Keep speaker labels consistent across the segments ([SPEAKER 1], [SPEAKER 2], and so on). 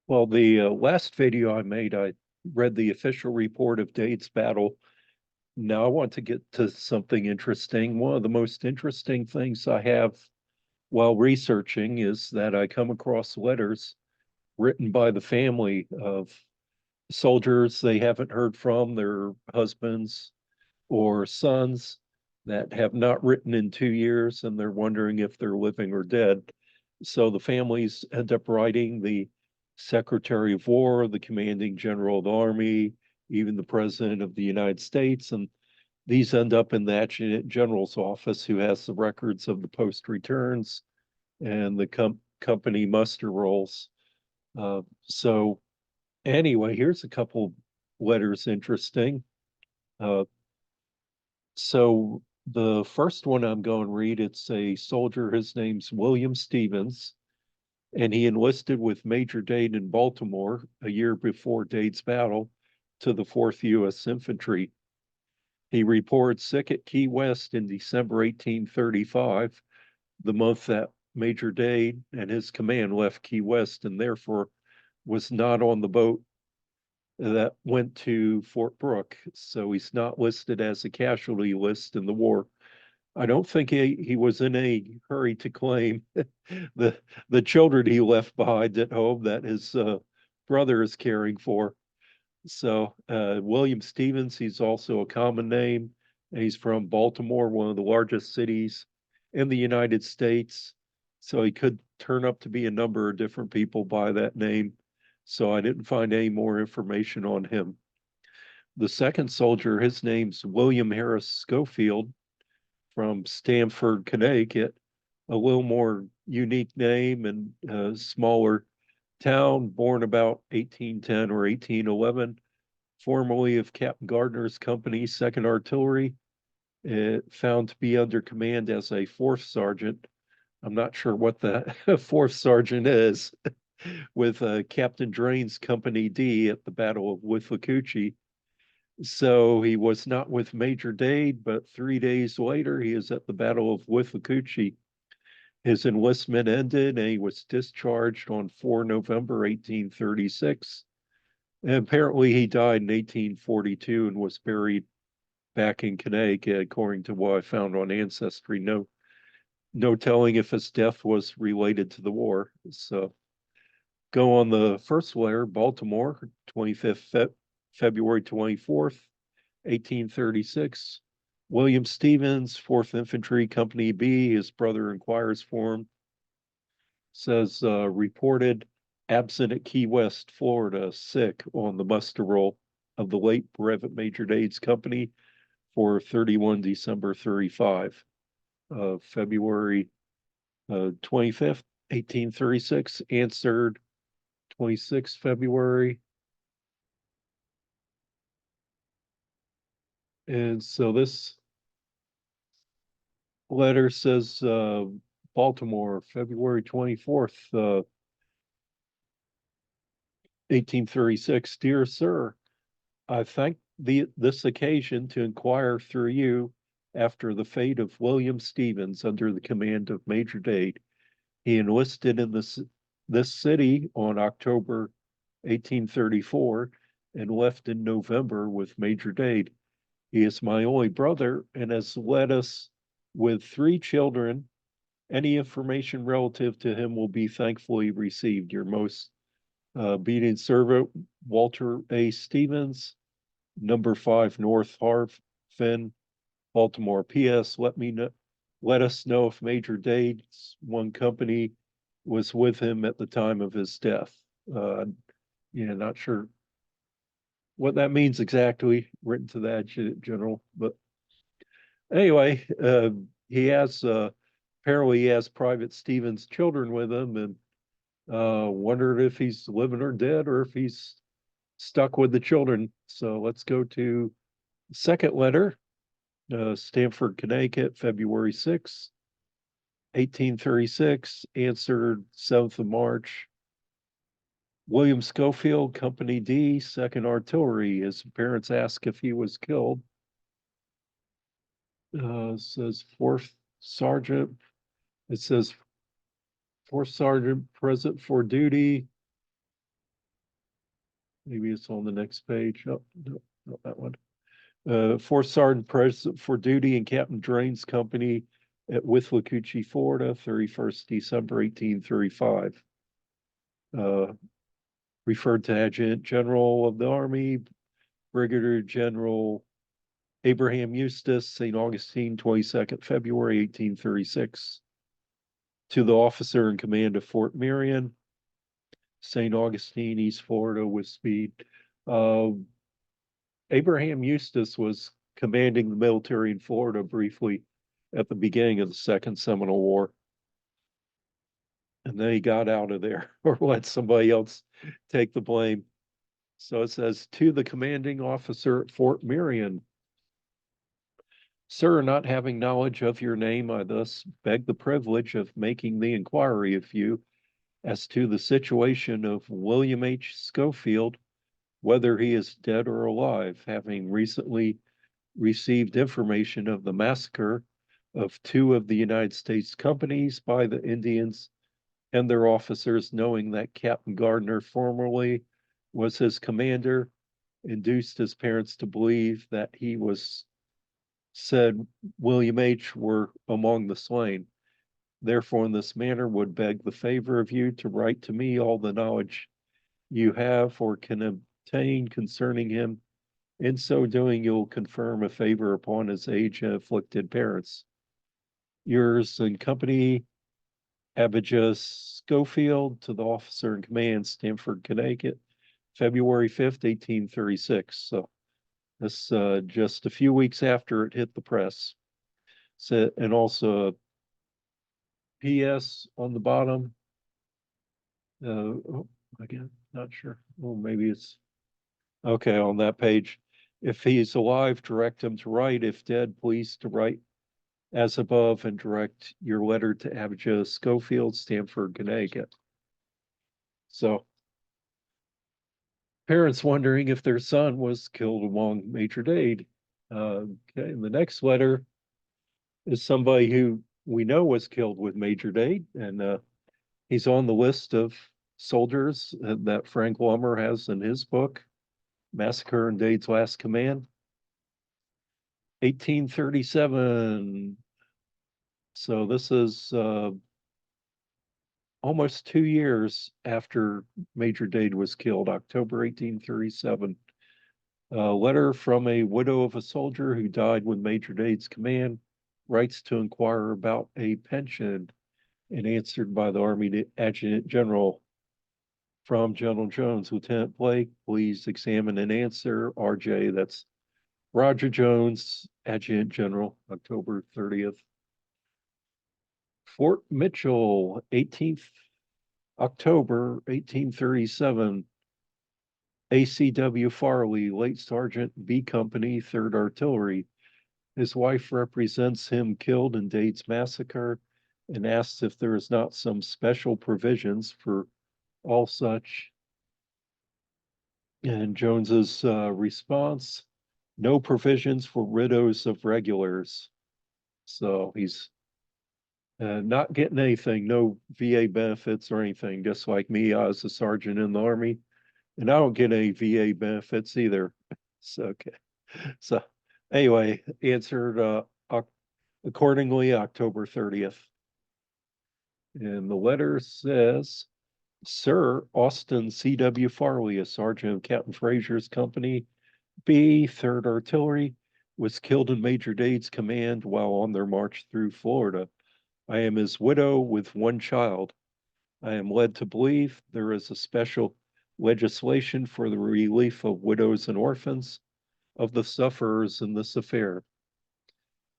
[SPEAKER 1] Well, the last video I made, I read the official report of Dade's battle. Now I want to get to something interesting. One of the most interesting things I have while researching is that I come across letters written by the family of soldiers they haven't heard from, their husbands or sons that have not written in 2 years, and they're wondering if they're living or dead. So the families end up writing the Secretary of War, the commanding general of the Army, even the President of the United States. And these end up in the Adjutant General's office, who has the records of the post returns and the company muster rolls. So, anyway, here's a couple letters interesting. Uh, so the first one I'm going to read, it's a soldier. His name's William Stevens, and he enlisted with Major Dade in Baltimore a year before Dade's battle to the 4th U.S. Infantry. He reported sick at Key West in December 1835, the month that Major Dade and his command left Key West, and therefore was not on the boat that went to Fort Brooke. So he's not listed as a casualty list in the war. I don't think he was in a hurry to claim the children he left behind at home that his brother is caring for. So William Stevens, he's also a common name. He's from Baltimore, one of the largest cities in the United States. So he could turn up to be a number of different people by that name. So I didn't find any more information on him. The second soldier, his name's William Harris Scofield from Stamford, Connecticut, a little more unique name and a smaller town, born about 1810 or 1811, formerly of Captain Gardner's company, 2nd Artillery, found to be under command as a fourth sergeant. I'm not sure what the fourth sergeant is, with Captain Drain's Company D at the Battle of Withlacoochee. So he was not with Major Dade, but 3 days later, he is at the Battle of Withlacoochee. His enlistment ended and he was discharged on 4 November 1836. And apparently, he died in 1842 and was buried back in Connecticut, according to what I found on Ancestry. No telling if his death was related to the war. So go on the first letter, Baltimore, 25th February 24th, 1836. William Stevens, 4th Infantry, Company B, his brother inquires for him, says reported absent at Key West, Florida, sick on the muster roll of the late Brevet Major Dade's company for 31 December 35. February 25th, 1836, answered 26 February. And so this letter says Baltimore, February 24th, 1836. Dear Sir, I thank this occasion to inquire through you after the fate of William Stevens under the command of Major Dade. He enlisted in this city on October 1834 and left in November with Major Dade. He is my only brother and has led us with 3 children. Any information relative to him will be thankfully received. Your most obedient servant, Walter A. Stevens, number 5 North Harfin, Baltimore. P.S. Let us know if Major Dade's one company was with him at the time of his death. Not sure what that means exactly, written to the Adjutant General. But anyway, he has apparently he has Private Stevens' children with him, and wondered if he's living or dead, or if he's stuck with the children. So let's go to the second letter, Stamford, Connecticut, February 6, 1836, answered 7th of March. William Scofield, Company D, 2nd Artillery. His parents asked if he was killed. Says 4th Sergeant. It says 4th Sergeant present for duty. maybe it's on the next page. Oh, no, not that one. Fourth Sergeant Present for duty in Captain Drain's company at Withlacoochee, Florida, 31st December 1835. Referred to Adjutant General of the Army, Brigadier General Abraham Eustace, St. Augustine, 22nd February 1836. To the officer in command of Fort Marion, St. Augustine, East Florida, with speed. Abraham Eustace was commanding the military in Florida briefly at the beginning of the Second Seminole War. And then he got out of there or let somebody else take the blame. So it says, to the commanding officer at Fort Marion, sir, not having knowledge of your name, I thus beg the privilege of making the inquiry of you as to the situation of William H. Scofield, whether he is dead or alive, having recently received information of the massacre of two of the United States companies by the Indians and their officers, knowing that Captain Gardner formerly was his commander, induced his parents to believe that he was said William H. were among the slain. Therefore, in this manner, would beg the favor of you to write to me all the knowledge you have or can obtain concerning him. In so doing, you'll confirm a favor upon his age and afflicted parents. Yours in company, Abijah Scofield, to the officer in command, Stamford, Connecticut, February 5th, 1836. So this just a few weeks after it hit the press. So, and also a PS on the bottom. Oh, again, not sure. Oh, maybe it's okay on that page. If he's alive, direct him to write. If dead, please to write as above and direct your letter to Abijah Scofield, Stamford, Connecticut. So parents wondering if their son was killed among Major Dade. Okay, and the next letter is somebody who we know was killed with Major Dade, and he's on the list of soldiers that Frank Lummer has in his book, Massacre in Dade's Last Command. 1837. So this is almost 2 years after Major Dade was killed, October 1837. A letter from a widow of a soldier who died with Major Dade's command, writes to inquire about a pension and answered by the Army Adjutant General. From General Jones, Lieutenant Blake, please examine and answer. RJ, that's Roger Jones, Adjutant General, October 30th. Fort Mitchell, 18th October 1837. ACW Farley, late Sergeant, B Company, 3rd Artillery. His wife represents him killed in Dade's massacre and asks if there is not some special provisions for all such. And Jones's response, no provisions for widows of regulars. So he's not getting anything, no VA benefits or anything, just like me. I was a sergeant in the Army, and I don't get any VA benefits either. So, okay. So anyway, answered accordingly, October 30th. And the letter says, Sir Austin C.W. Farley, a sergeant of Captain Fraser's company, B, 3rd Artillery, was killed in Major Dade's command while on their march through Florida. I am his widow with one child. I am led to believe there is a special legislation for the relief of widows and orphans of the sufferers in this affair.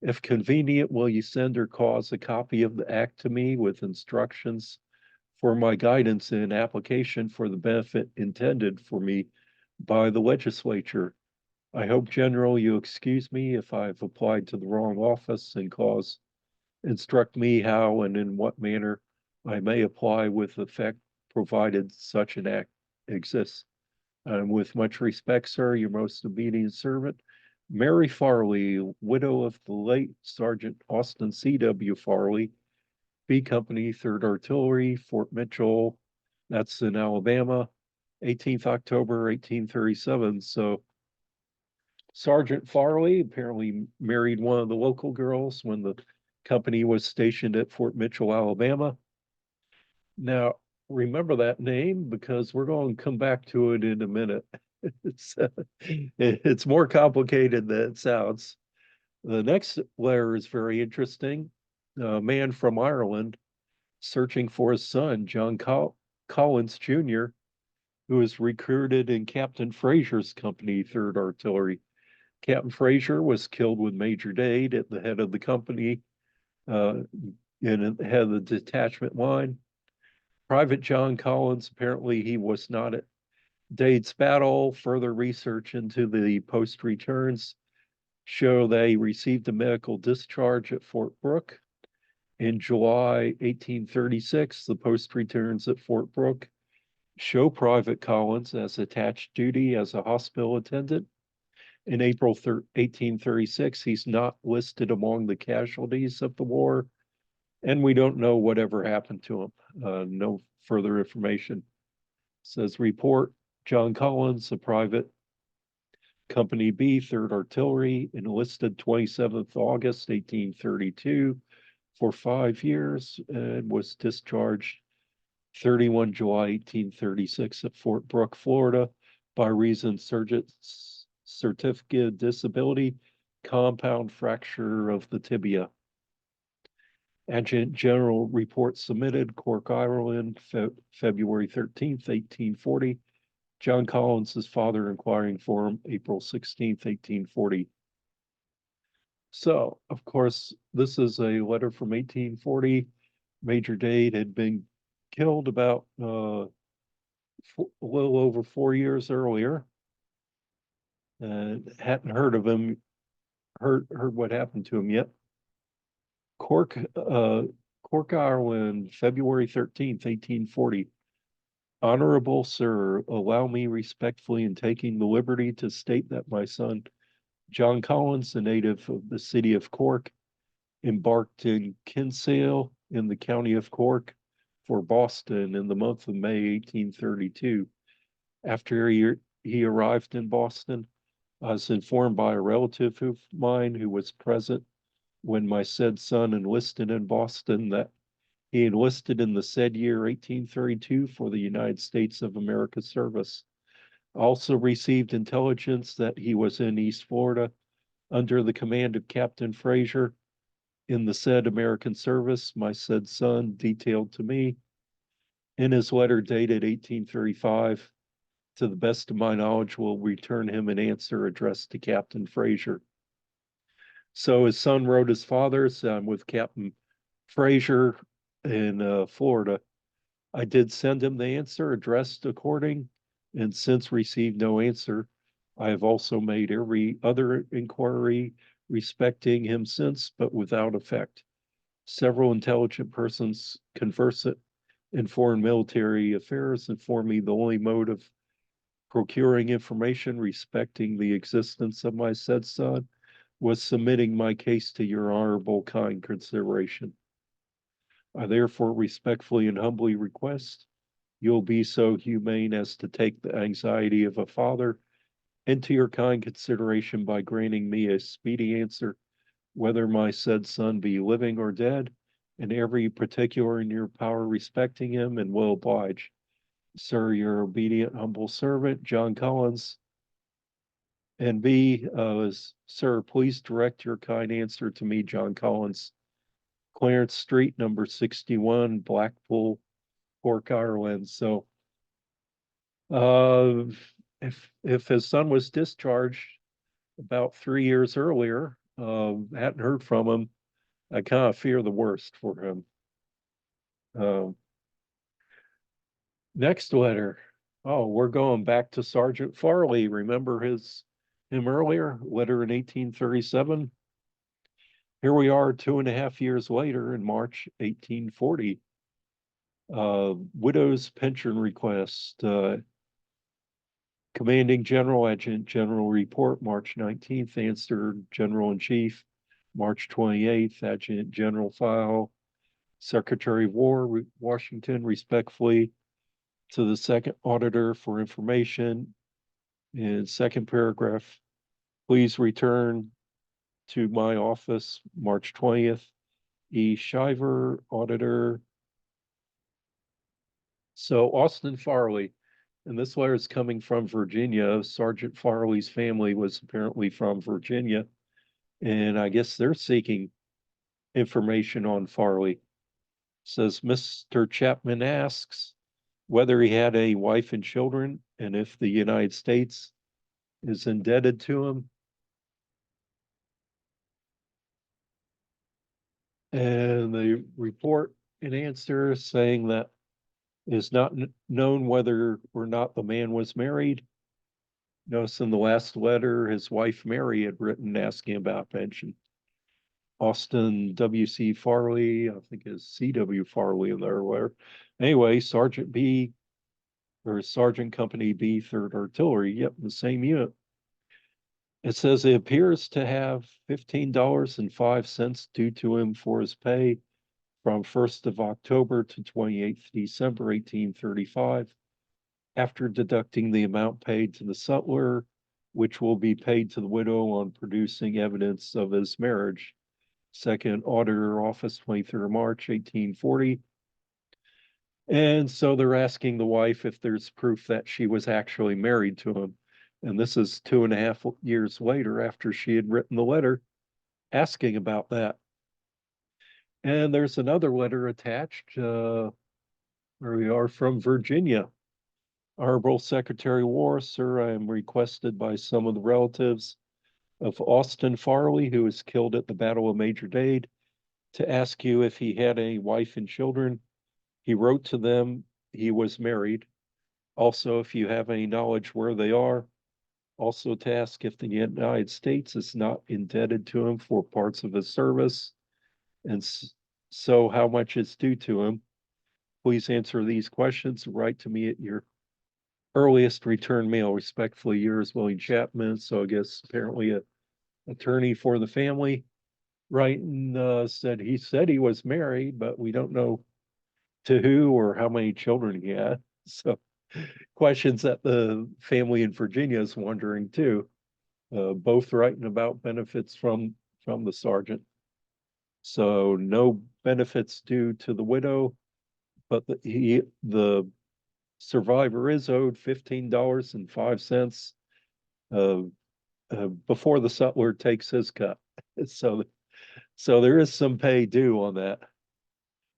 [SPEAKER 1] If convenient, will you send or cause a copy of the act to me with instructions for my guidance in application for the benefit intended for me by the legislature? I hope, General, you excuse me if I've applied to the wrong office and instruct me how and in what manner I may apply with effect, provided such an act exists. With much respect, sir, your most obedient servant, Mary Farley, widow of the late Sergeant Austin C.W. Farley, B Company, 3rd Artillery, Fort Mitchell, that's in Alabama, 18th October 1837. So Sergeant Farley apparently married one of the local girls when the company was stationed at Fort Mitchell, Alabama. Now, remember that name because we're going to come back to it in a minute. It's more complicated than it sounds. The next letter is very interesting. A man from Ireland searching for his son, Collins Jr., who was recruited in Captain Fraser's company, 3rd Artillery. Captain Fraser was killed with Major Dade at the head of the company, uh, and head of the detachment line. Private John Collins, apparently he was not at Dade's battle. Further research into the post returns show they received a medical discharge at Fort Brooke. In July 1836, the post returns at Fort Brooke show Private Collins as attached duty as a hospital attendant. In April 1836, he's not listed among the casualties of the war, and we don't know whatever happened to him. No further information. It says report John Collins, a private Company B, 3rd Artillery, enlisted 27th August 1832 for 5 years and was discharged 31 July 1836 at Fort Brooke, Florida, by reason certificate of disability, compound fracture of the tibia. Adjutant General report submitted, Cork, Ireland, February 13th, 1840. John Collins' father inquiring for him, April 16th, 1840. So, of course, this is a letter from 1840. Major Dade had been killed about a little over 4 years earlier, and hadn't heard of him, heard what happened to him yet. Cork, Ireland, February 13th, 1840. Honorable Sir, allow me respectfully in taking the liberty to state that my son, John Collins, a native of the city of Cork, embarked in Kinsale in the county of Cork for Boston in the month of May 1832. After he arrived in Boston, I was informed by a relative of mine who was present when my said son enlisted in Boston that he enlisted in the said year 1832 for the United States of America service. Also received intelligence that he was in East Florida under the command of Captain Fraser in the said American service. My said son detailed to me in his letter dated 1835, to the best of my knowledge, will return him an answer addressed to Captain Fraser. So his son wrote his father, so I'm with Captain Fraser in Florida. I did send him the answer addressed according, and since received no answer, I have also made every other inquiry respecting him since, but without effect. Several intelligent persons conversant in foreign military affairs inform me the only mode of procuring information respecting the existence of my said son was submitting my case to your honorable kind consideration. I therefore respectfully and humbly request you'll be so humane as to take the anxiety of a father into your kind consideration by granting me a speedy answer, whether my said son be living or dead, and every particular in your power respecting him, and will oblige. Sir, your obedient, humble servant, John Collins. And B, sir, please direct your kind answer to me, John Collins, Clarence Street, number 61, Blackpool, Cork, Ireland. So uh, if his son was discharged about 3 years earlier, hadn't heard from him, I kind of fear the worst for him. Next letter. Oh, we're going back to Sergeant Farley. Remember him earlier? Letter in 1837. Here we are 2.5 years later in March 1840. Widow's pension request. Commanding General, Adjutant General report, March 19th. Answer General in Chief, March 28th. Adjutant General file. Secretary of War, Washington, respectfully. To the second auditor for information. In second paragraph, please return to my office March 20th. E. Shiver, auditor. So Austin Farley, and this letter is coming from Virginia. Sergeant Farley's family was apparently from Virginia, and I guess they're seeking information on Farley. Says Mr. Chapman asks whether he had a wife and children, and if the United States is indebted to him. And the report and answer saying that it is not known whether or not the man was married. Notice in the last letter, his wife Mary had written asking about pension. Austin W.C. Farley, I think is C.W. Farley in there. Where anyway, Sergeant B or Sergeant Company B, 3rd Artillery. Yep, the same unit. It says it appears to have $15.05 due to him for his pay from 1st of October to 28th December 1835, after deducting the amount paid to the sutler, which will be paid to the widow on producing evidence of his marriage. Second Auditor Office, 23rd March 1840. And so they're asking the wife if there's proof that she was actually married to him. And this is 2.5 years later after she had written the letter asking about that. And there's another letter attached where we are from Virginia. Honorable Secretary of War, sir, I am requested by some of the relatives of Austin Farley, who was killed at the Battle of Major Dade, to ask you if he had a wife and children. He wrote to them he was married. Also, if you have any knowledge where they are. Also to ask if the United States is not indebted to him for parts of his service, and so how much is due to him. Please answer these questions. Write to me at your earliest return mail. Respectfully, yours, William Chapman. So I guess apparently a attorney for the family. Writing said he was married, but we don't know to who or how many children he had. So questions that the family in Virginia is wondering too. Both writing about benefits from the sergeant. So no benefits due to the widow, but the survivor is owed $15.05 before the sutler takes his cut. So so there is some pay due on that.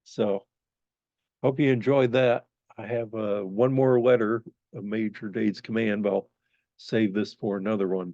[SPEAKER 1] So hope you enjoyed that. I have one more letter of Major Dade's command, but I'll save this for another one.